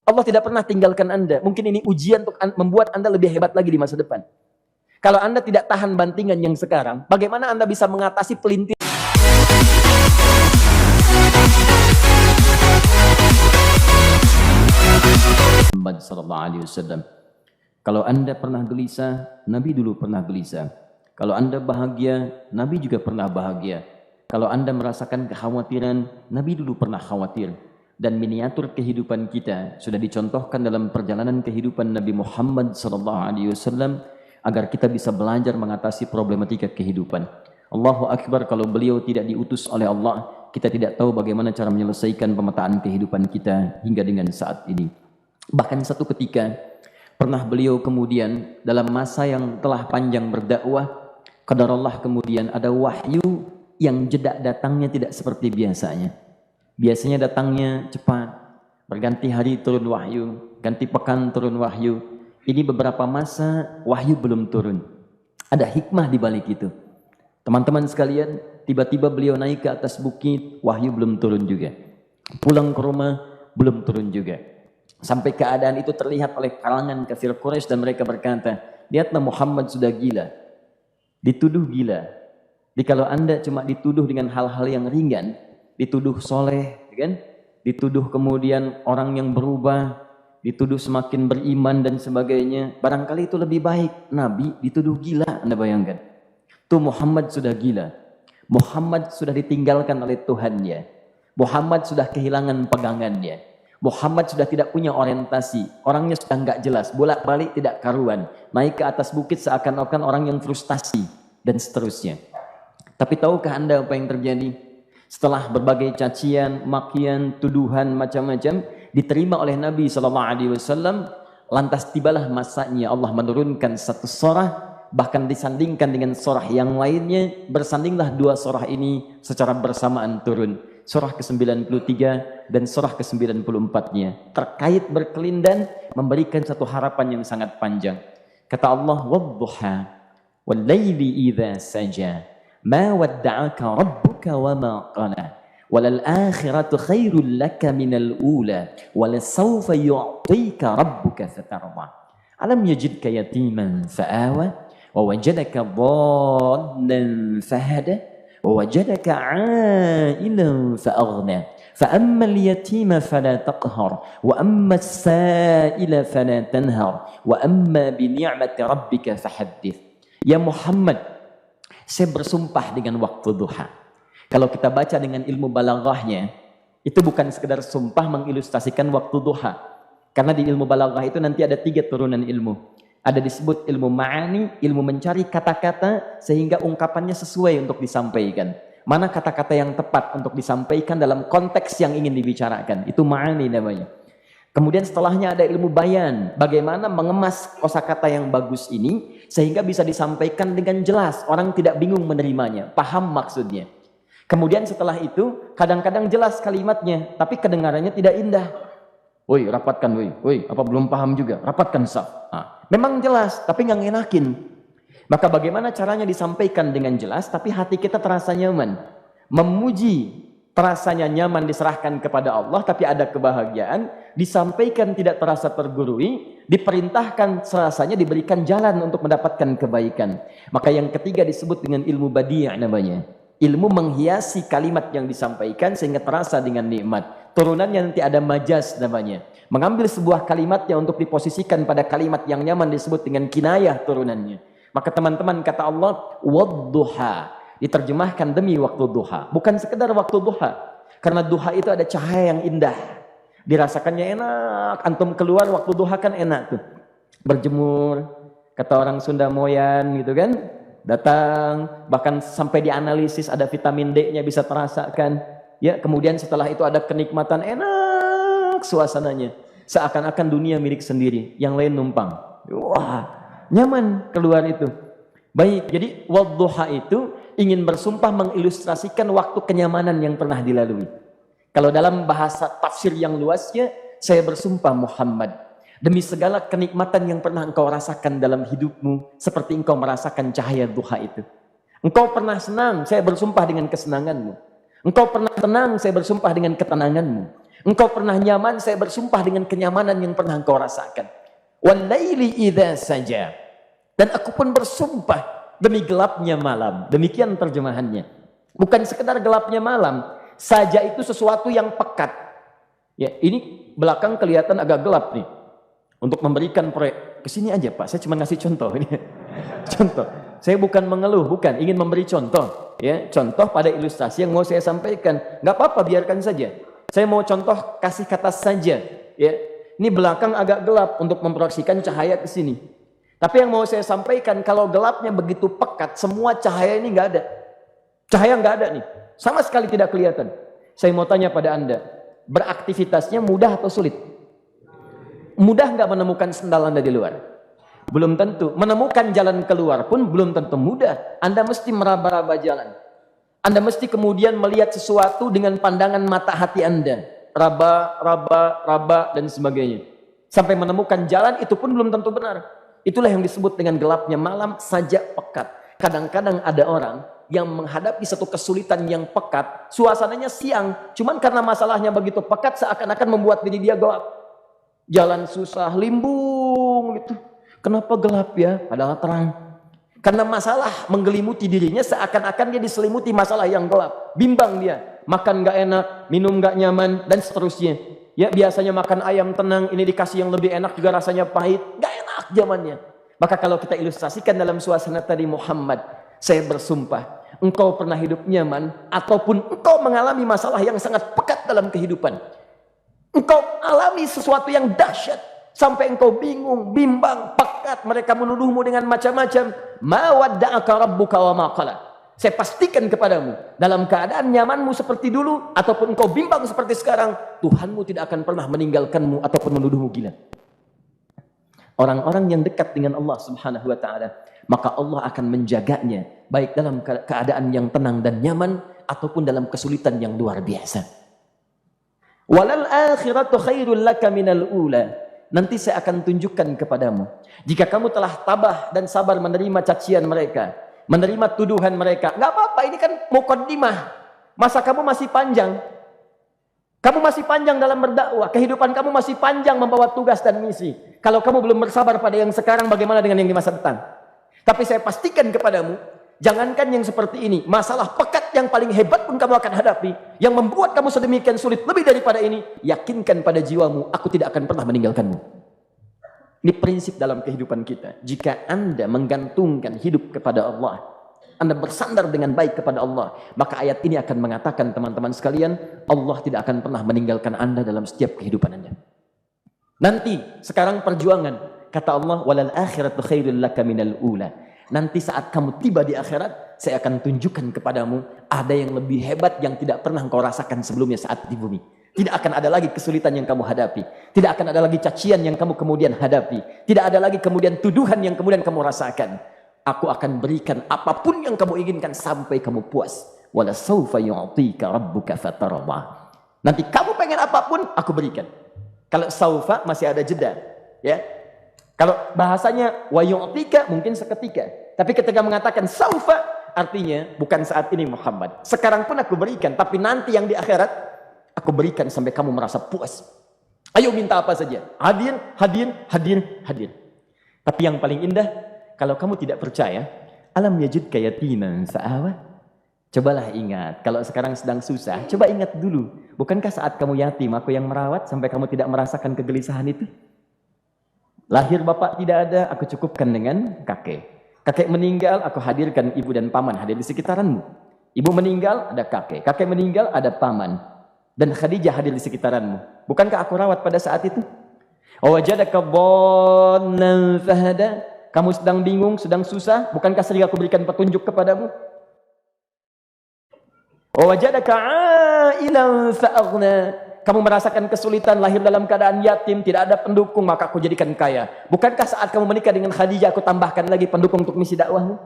Allah tidak pernah tinggalkan Anda. Mungkin ini ujian untuk membuat Anda lebih hebat lagi di masa depan. Kalau Anda tidak tahan bantingan yang sekarang, bagaimana Anda bisa mengatasi pelintir? Muhammad sallallahu alaihi wasallam. Kalau Anda pernah gelisah, Nabi dulu pernah gelisah. Kalau Anda bahagia, Nabi juga pernah bahagia. Kalau Anda merasakan kekhawatiran, Nabi dulu pernah khawatir. Dan miniatur kehidupan kita sudah dicontohkan dalam perjalanan kehidupan Nabi Muhammad SAW agar kita bisa belajar mengatasi problematika kehidupan. Allahu Akbar, kalau beliau tidak diutus oleh Allah, kita tidak tahu bagaimana cara menyelesaikan pemetaan kehidupan kita hingga dengan saat ini. Bahkan satu ketika pernah beliau kemudian dalam masa yang telah panjang berdakwah, qadarullah kemudian ada wahyu yang jeda datangnya tidak seperti biasanya. Biasanya datangnya cepat, berganti hari turun wahyu, ganti pekan turun wahyu. Ini beberapa masa wahyu belum turun. Ada hikmah di balik itu. Teman-teman sekalian, tiba-tiba beliau naik ke atas bukit, wahyu belum turun juga. Pulang ke rumah, belum turun juga. Sampai keadaan itu terlihat oleh kalangan kafir Quraisy dan mereka berkata, lihatlah Muhammad sudah gila. Dituduh gila. Jadi kalau Anda cuma dituduh dengan hal-hal yang ringan, dituduh soleh, kan? Dituduh kemudian orang yang berubah, dituduh semakin beriman dan sebagainya. Barangkali itu lebih baik. Nabi dituduh gila, Anda bayangkan. Tuh Muhammad sudah gila. Muhammad sudah ditinggalkan oleh Tuhannya. Muhammad sudah kehilangan pegangannya. Muhammad sudah tidak punya orientasi. Orangnya sudah nggak jelas, bolak-balik tidak karuan. Naik ke atas bukit seakan-akan orang yang frustasi dan seterusnya. Tapi tahukah Anda apa yang terjadi? Setelah berbagai cacian, makian, tuduhan macam-macam diterima oleh Nabi SAW, lantas tibalah masanya Allah menurunkan satu surah, bahkan disandingkan dengan surah yang lainnya, bersandinglah dua surah ini secara bersamaan turun. Surah ke-93 dan surah ke-94-nya terkait berkelindan, memberikan satu harapan yang sangat panjang. Kata Allah, "Wadduha wal laili idza saja." Ma wadda'aka rabbuka wa ma qala walal akhiratu khairul laka minal ula walasawfa yu'tika rabbuka fatarda alam yajidka yatiman fa'awa wa wajadaka dhallan fahada wa wajadaka 'ailan fa'aghna fa ammal yatima fala taqhar wa ammas sa'ila fala tanhar wa amma bi ni'mati rabbika fahaddits. Ya Muhammad, saya bersumpah dengan waktu duha. Kalau kita baca dengan ilmu balaghahnya, itu bukan sekedar sumpah mengilustrasikan waktu duha. Karena di ilmu balaghah itu nanti ada 3 turunan ilmu. Ada disebut ilmu ma'ani, ilmu mencari kata-kata sehingga ungkapannya sesuai untuk disampaikan. Mana kata-kata yang tepat untuk disampaikan dalam konteks yang ingin dibicarakan. Itu ma'ani namanya. Kemudian setelahnya ada ilmu bayan, bagaimana mengemas kosakata yang bagus ini sehingga bisa disampaikan dengan jelas, orang tidak bingung menerimanya, paham maksudnya. Kemudian setelah itu kadang-kadang jelas kalimatnya, tapi kedengarannya tidak indah. Woi, rapatkan, woi, apa belum paham juga? Rapatkan saf. Memang jelas, tapi nggak ngenakin. Maka bagaimana caranya disampaikan dengan jelas, tapi hati kita terasa nyaman, memuji. Terasanya nyaman diserahkan kepada Allah, tapi ada kebahagiaan, disampaikan tidak terasa tergurui, diperintahkan serasanya diberikan jalan untuk mendapatkan kebaikan. Maka yang ketiga disebut dengan ilmu badi' namanya. Ilmu menghiasi kalimat yang disampaikan sehingga terasa dengan nikmat. Turunannya nanti ada majaz namanya. Mengambil sebuah kalimatnya untuk diposisikan pada kalimat yang nyaman disebut dengan kinayah turunannya. Maka teman-teman kata Allah, wadduha. Diterjemahkan demi waktu duha, bukan sekedar waktu duha, karena duha itu ada cahaya yang indah, dirasakannya enak. Antum keluar waktu duha kan enak tuh, berjemur, kata orang Sunda moyan gitu kan, datang, bahkan sampai dianalisis ada vitamin D-nya bisa terasakan, ya. Kemudian setelah itu ada kenikmatan, enak suasananya, seakan-akan dunia milik sendiri, yang lain numpang. Wah, nyaman keluar itu. Baik, jadi wadduha itu ingin bersumpah mengilustrasikan waktu kenyamanan yang pernah dilalui. Kalau dalam bahasa tafsir yang luasnya, saya bersumpah Muhammad, demi segala kenikmatan yang pernah engkau rasakan dalam hidupmu, seperti engkau merasakan cahaya duha itu. Engkau pernah senang, saya bersumpah dengan kesenanganmu. Engkau pernah tenang, saya bersumpah dengan ketenanganmu. Engkau pernah nyaman, saya bersumpah dengan kenyamanan yang pernah engkau rasakan. Wal laili idza saja. Dan aku pun bersumpah demi gelapnya malam. Demikian terjemahannya. Bukan sekedar gelapnya malam, saja itu sesuatu yang pekat. Ya, ini belakang kelihatan agak gelap nih. Untuk memberikan proyek, kesini aja Pak, saya cuma ngasih contoh ini. Contoh. Saya bukan mengeluh, bukan, ingin memberi contoh. Ya, contoh pada ilustrasi yang mau saya sampaikan. Nggak apa-apa, biarkan saja. Saya mau contoh kasih kata saja. Ya, ini belakang agak gelap untuk memproyeksikan cahaya ke sini. Tapi yang mau saya sampaikan, kalau gelapnya begitu pekat, semua cahaya ini nggak ada. Cahaya nggak ada nih, sama sekali tidak kelihatan. Saya mau tanya pada Anda, beraktivitasnya mudah atau sulit? Mudah nggak menemukan sendal Anda di luar? Belum tentu. Menemukan jalan keluar pun belum tentu mudah. Anda mesti meraba-raba jalan. Anda mesti kemudian melihat sesuatu dengan pandangan mata hati Anda. Raba, dan sebagainya. Sampai menemukan jalan itu pun belum tentu benar. Itulah yang disebut dengan gelapnya malam saja pekat. Kadang-kadang ada orang yang menghadapi satu kesulitan yang pekat. Suasananya siang. Cuman karena masalahnya begitu pekat seakan-akan membuat diri dia gelap. Jalan susah, limbung gitu. Kenapa gelap ya? Padahal terang. Karena masalah menggelimuti dirinya seakan-akan dia diselimuti masalah yang gelap. Bimbang dia. Makan gak enak, minum gak nyaman, dan seterusnya. Ya biasanya makan ayam tenang, ini dikasih yang lebih enak juga rasanya pahit. Gak enak zamannya. Maka kalau kita ilustrasikan dalam suasana tadi Muhammad, saya bersumpah, engkau pernah hidup nyaman, ataupun engkau mengalami masalah yang sangat pekat dalam kehidupan. Engkau alami sesuatu yang dahsyat sampai engkau bingung, bimbang, pekat, mereka menuduhmu dengan macam-macam. Ma wadda'aka rabbuka wa ma qala. Saya pastikan kepadamu, dalam keadaan nyamanmu seperti dulu ataupun engkau bimbang seperti sekarang, Tuhanmu tidak akan pernah meninggalkanmu ataupun menuduhmu gila. Orang-orang yang dekat dengan Allah Subhanahu wa taala, maka Allah akan menjaganya baik dalam keadaan yang tenang dan nyaman ataupun dalam kesulitan yang luar biasa. Walal akhiratu khairul laka minal ula. Nanti saya akan tunjukkan kepadamu. Jika kamu telah tabah dan sabar menerima cacian mereka, menerima tuduhan mereka, nggak apa-apa, ini kan muqaddimah. Masa kamu masih panjang. Kamu masih panjang dalam berdakwah. Kehidupan kamu masih panjang membawa tugas dan misi. Kalau kamu belum bersabar pada yang sekarang, bagaimana dengan yang di masa depan? Tapi saya pastikan kepadamu, jangankan yang seperti ini, masalah pekat yang paling hebat pun kamu akan hadapi, yang membuat kamu sedemikian sulit lebih daripada ini, yakinkan pada jiwamu, aku tidak akan pernah meninggalkanmu. Ini prinsip dalam kehidupan kita. Jika Anda menggantungkan hidup kepada Allah, Anda bersandar dengan baik kepada Allah, maka ayat ini akan mengatakan, teman-teman sekalian, Allah tidak akan pernah meninggalkan Anda dalam setiap kehidupan Anda. Nanti, sekarang perjuangan, kata Allah, walal akhiratu khairul laka minal ula. Nanti saat kamu tiba di akhirat, saya akan tunjukkan kepadamu ada yang lebih hebat yang tidak pernah engkau rasakan sebelumnya saat di bumi. Tidak akan ada lagi kesulitan yang kamu hadapi. Tidak akan ada lagi cacian yang kamu kemudian hadapi. Tidak ada lagi kemudian tuduhan yang kemudian kamu rasakan. Aku akan berikan apapun yang kamu inginkan sampai kamu puas. Wala sawfa yu'tika rabbuka fatardah. Nanti kamu pengen apapun, aku berikan. Kalau saufa masih ada jeda, ya. Kalau bahasanya wa yu'tika mungkin seketika. Tapi ketika mengatakan saufa, artinya bukan saat ini Muhammad. Sekarang pun aku berikan, tapi nanti yang di akhirat aku berikan sampai kamu merasa puas. Ayo minta apa saja. Hadir, hadir, hadir, hadir. Tapi yang paling indah, kalau kamu tidak percaya, alam yajidka yatiman fa'awa. Cobalah ingat, kalau sekarang sedang susah, coba ingat dulu. Bukankah saat kamu yatim, aku yang merawat sampai kamu tidak merasakan kegelisahan itu? Lahir bapak tidak ada, aku cukupkan dengan kakek. Kakek meninggal, aku hadirkan ibu dan paman hadir di sekitaranmu. Ibu meninggal, ada kakek. Kakek meninggal, ada paman. Dan Khadijah hadir di sekitaranmu. Bukankah aku rawat pada saat itu? Wajadaka dhallan fahada. Kamu sedang bingung, sedang susah. Bukankah sering aku berikan petunjuk kepadamu? Wajadaka ailan fa'aghna. Kamu merasakan kesulitan, lahir dalam keadaan yatim, tidak ada pendukung, maka aku jadikan kaya. Bukankah saat kamu menikah dengan Khadijah, aku tambahkan lagi pendukung untuk misi dakwahmu?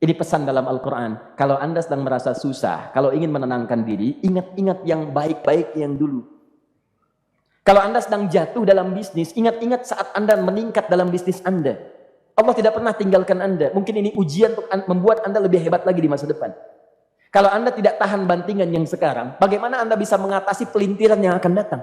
Ini pesan dalam Al-Quran. Kalau Anda sedang merasa susah, kalau ingin menenangkan diri, ingat-ingat yang baik-baik yang dulu. Kalau Anda sedang jatuh dalam bisnis, ingat-ingat saat Anda meningkat dalam bisnis Anda. Allah tidak pernah tinggalkan Anda. Mungkin ini ujian untuk membuat Anda lebih hebat lagi di masa depan. Kalau Anda tidak tahan bantingan yang sekarang, bagaimana Anda bisa mengatasi pelintiran yang akan datang?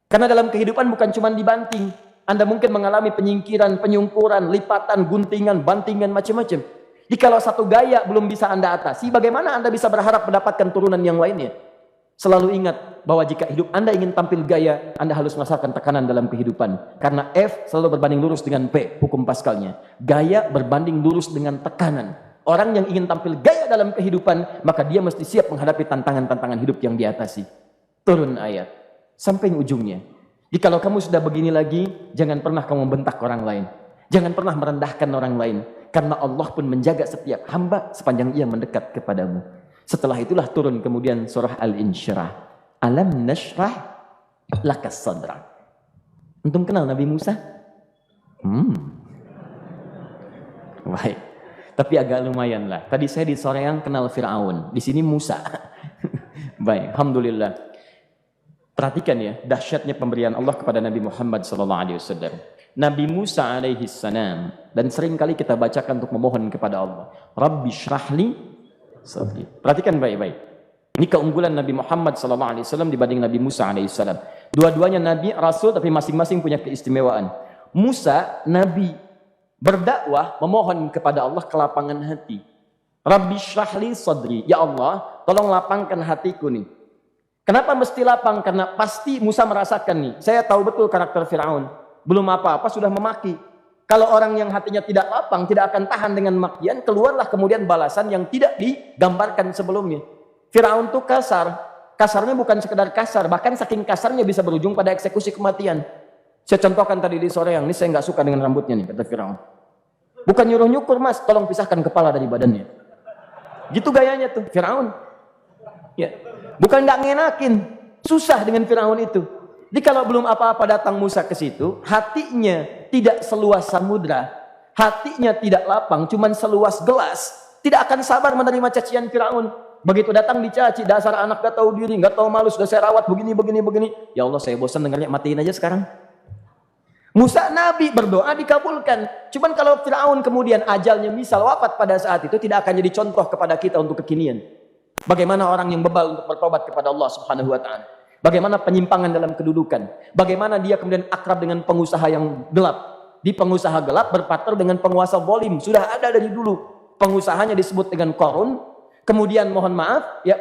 Karena dalam kehidupan bukan cuma dibanting. Anda mungkin mengalami penyingkiran, penyungkuran, lipatan, guntingan, bantingan, macam-macam. Jikalau satu gaya belum bisa Anda atasi, bagaimana Anda bisa berharap mendapatkan turunan yang lainnya? Selalu ingat bahwa jika hidup Anda ingin tampil gaya, Anda harus merasakan tekanan dalam kehidupan. Karena F selalu berbanding lurus dengan P, hukum Pascalnya. Gaya berbanding lurus dengan tekanan. Orang yang ingin tampil gaya dalam kehidupan, maka dia mesti siap menghadapi tantangan-tantangan hidup yang diatasi. Turun ayat. Sampai ujungnya. Jikalau kamu sudah begini lagi, jangan pernah kamu membentak orang lain. Jangan pernah merendahkan orang lain. Karena Allah pun menjaga setiap hamba sepanjang ia mendekat kepadamu. Setelah itulah turun kemudian surah Al-Insyirah. Alam nashrah lakas sadrak. Antum kenal Nabi Musa? Baik. Tapi agak lumayan lah. Tadi saya di Soreang kenal Fir'aun. Di sini Musa. Baik, alhamdulillah. Perhatikan ya, dahsyatnya pemberian Allah kepada Nabi Muhammad SAW. Nabi Musa alaihi salam, dan sering kali kita bacakan untuk memohon kepada Allah. Rabbi syrahli sadri. Perhatikan baik-baik. Ini keunggulan Nabi Muhammad SAW dibanding Nabi Musa alaihissalam. Dua-duanya Nabi, Rasul, tapi masing-masing punya keistimewaan. Musa, Nabi, berdakwah, memohon kepada Allah kelapangan hati. Rabbi syrahli sadri. Ya Allah, tolong lapangkan hatiku nih. Kenapa mesti lapang? Karena pasti Musa merasakan nih. Saya tahu betul karakter Fir'aun. Belum apa-apa sudah memaki. Kalau orang yang hatinya tidak lapang, tidak akan tahan dengan makian, keluarlah kemudian balasan yang tidak digambarkan sebelumnya. Firaun itu kasar. Kasarnya bukan sekedar kasar, bahkan saking kasarnya bisa berujung pada eksekusi kematian. Saya contohkan tadi di sore yang ini, saya nggak suka dengan rambutnya nih, kata Firaun. Bukan nyuruh nyukur mas, tolong pisahkan kepala dari badannya. Gitu gayanya tuh, Firaun. Ya. Bukan nggak ngenakin, susah dengan Firaun itu. Jadi kalau belum apa-apa datang Musa ke situ, hatinya tidak seluas samudra, hatinya tidak lapang, cuman seluas gelas, tidak akan sabar menerima cacian Firaun. Begitu datang dicaci, dasar anak gak tahu diri, gak tahu malu, sudah saya rawat begini. Ya Allah, saya bosan dengarnya, matiin aja sekarang. Musa Nabi berdoa dikabulkan. Cuman kalau Firaun kemudian ajalnya misal wafat pada saat itu, tidak akan jadi contoh kepada kita untuk kekinian. Bagaimana orang yang bebal untuk bertobat kepada Allah Subhanahu wa ta'ala. Bagaimana penyimpangan dalam kedudukan. Bagaimana dia kemudian akrab dengan pengusaha yang gelap. Di pengusaha gelap berpartner dengan penguasa zalim. Sudah ada dari dulu. Pengusahanya disebut dengan Qarun. Kemudian mohon maaf, ya,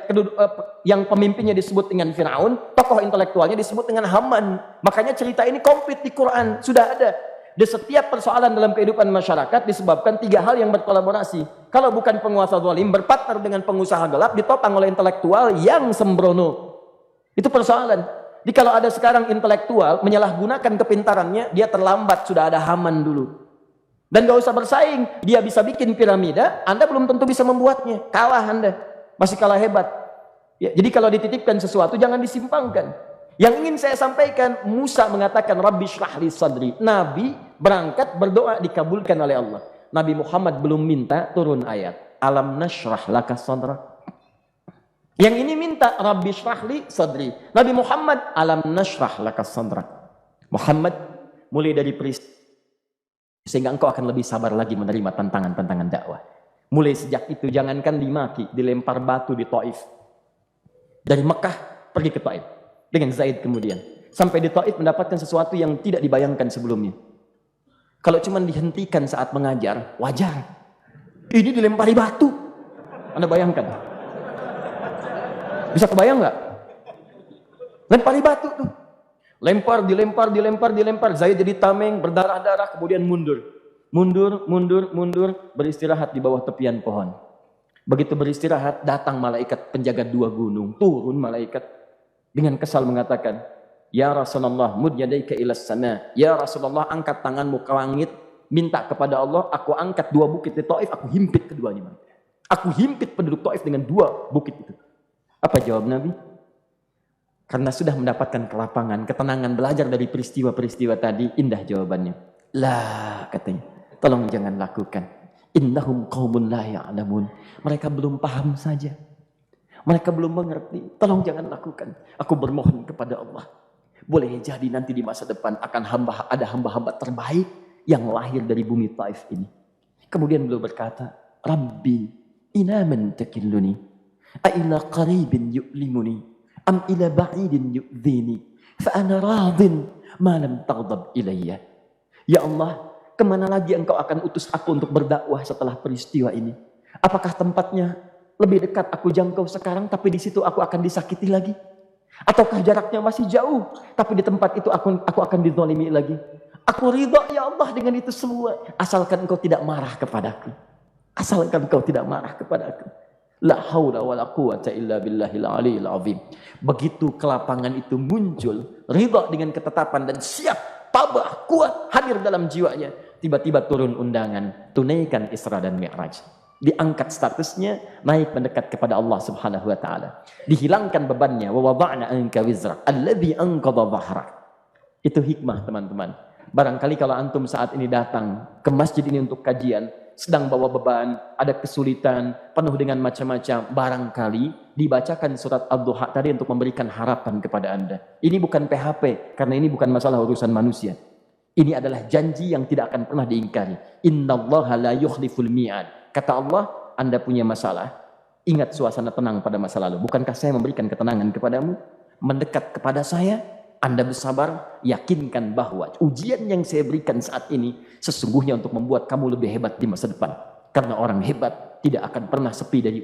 yang pemimpinnya disebut dengan Firaun. Tokoh intelektualnya disebut dengan Haman. Makanya cerita ini komplit di Quran. Sudah ada. Di setiap persoalan dalam kehidupan masyarakat disebabkan tiga hal yang berkolaborasi. Kalau bukan penguasa zalim, berpartner dengan pengusaha gelap, ditopang oleh intelektual yang sembrono. Itu persoalan. Jadi kalau ada sekarang intelektual menyalahgunakan kepintarannya, dia terlambat, sudah ada Haman dulu. Dan gak usah bersaing, dia bisa bikin piramida, Anda belum tentu bisa membuatnya. Kalah Anda, masih kalah hebat. Ya, jadi kalau dititipkan sesuatu jangan disimpangkan. Yang ingin saya sampaikan, Musa mengatakan Rabbi syrahli sadri. Nabi berangkat berdoa dikabulkan oleh Allah. Nabi Muhammad belum minta turun ayat. Alam nashrah laka sadrak. Yang ini minta Rabbi syrahli sadri. Nabi Muhammad alam nashrah laka sadrak. Muhammad mulai dari peristiwa sehingga engkau akan lebih sabar lagi menerima tantangan-tantangan dakwah. Mulai sejak itu jangankan dimaki, dilempar batu di Taif. Dari Mekah pergi ke Taif dengan Zaid kemudian. Sampai di Taif mendapatkan sesuatu yang tidak dibayangkan sebelumnya. Kalau cuma dihentikan saat mengajar, wajar. Ini dilempari batu. Anda bayangkan? Bisa kebayang nggak? Lempari batu tuh. Dilempar. Zaid jadi tameng, berdarah-darah, kemudian mundur. Mundur, beristirahat di bawah tepian pohon. Begitu beristirahat, datang malaikat penjaga dua gunung. Turun malaikat dengan kesal mengatakan, Ya Rasulullah, mud yadaika ilas sana. Ya Rasulullah, angkat tanganmu ke langit, minta kepada Allah, aku angkat dua bukit di Taif, aku himpit keduanya. Aku himpit penduduk Taif dengan dua bukit itu. Apa jawab Nabi? Karena sudah mendapatkan kelapangan, ketenangan, belajar dari peristiwa-peristiwa tadi, indah jawabannya. Lah, katanya, tolong jangan lakukan. Innahum qaumun la ya'lamun. Mereka belum paham saja. Mereka belum mengerti. Tolong jangan lakukan. Aku bermohon kepada Allah. Boleh jadi nanti di masa depan akan ada hamba-hamba terbaik yang lahir dari bumi Taif ini. Kemudian beliau berkata, Rabbi, inaman takilluni. A'ila qaribin yu'limuni am ila ba'idin yu'dhini fa ana radin ma lam taghdab ilayya. Ya Allah, kemana lagi engkau akan utus aku untuk berdakwah setelah peristiwa ini? Apakah tempatnya lebih dekat aku jangkau sekarang, tapi di situ aku akan disakiti lagi? Ataukah jaraknya masih jauh, tapi di tempat itu aku akan dizalimi lagi? Aku ridha ya Allah dengan itu semua, asalkan engkau tidak marah kepadaku. Asalkan engkau tidak marah kepadaku. La haula wala quwata illa billahil aliyil azim. Begitu kelapangan itu muncul, ridha dengan ketetapan dan siap, tabah, kuat, hadir dalam jiwanya. Tiba-tiba turun undangan, tunaikan Isra dan Mi'raj. Diangkat statusnya, naik mendekat kepada Allah Subhanahu wa taala. Dihilangkan bebannya, wa wada'na anka wizrak alladzi anqadha dhahrak. Itu hikmah, teman-teman. Barangkali kalau antum saat ini datang ke masjid ini untuk kajian, sedang bawa beban, ada kesulitan, penuh dengan macam-macam, barangkali dibacakan surat Ad-Duha tadi untuk memberikan harapan kepada Anda. Ini bukan PHP, karena ini bukan masalah urusan manusia. Ini adalah janji yang tidak akan pernah diingkari. Innallaha la yukhliful mi'ad. Kata Allah, Anda punya masalah, ingat suasana tenang pada masa lalu. Bukankah saya memberikan ketenangan kepadamu? Mendekat kepada saya, Anda bersabar, yakinkan bahwa ujian yang saya berikan saat ini sesungguhnya untuk membuat kamu lebih hebat di masa depan. Karena orang hebat tidak akan pernah sepi dari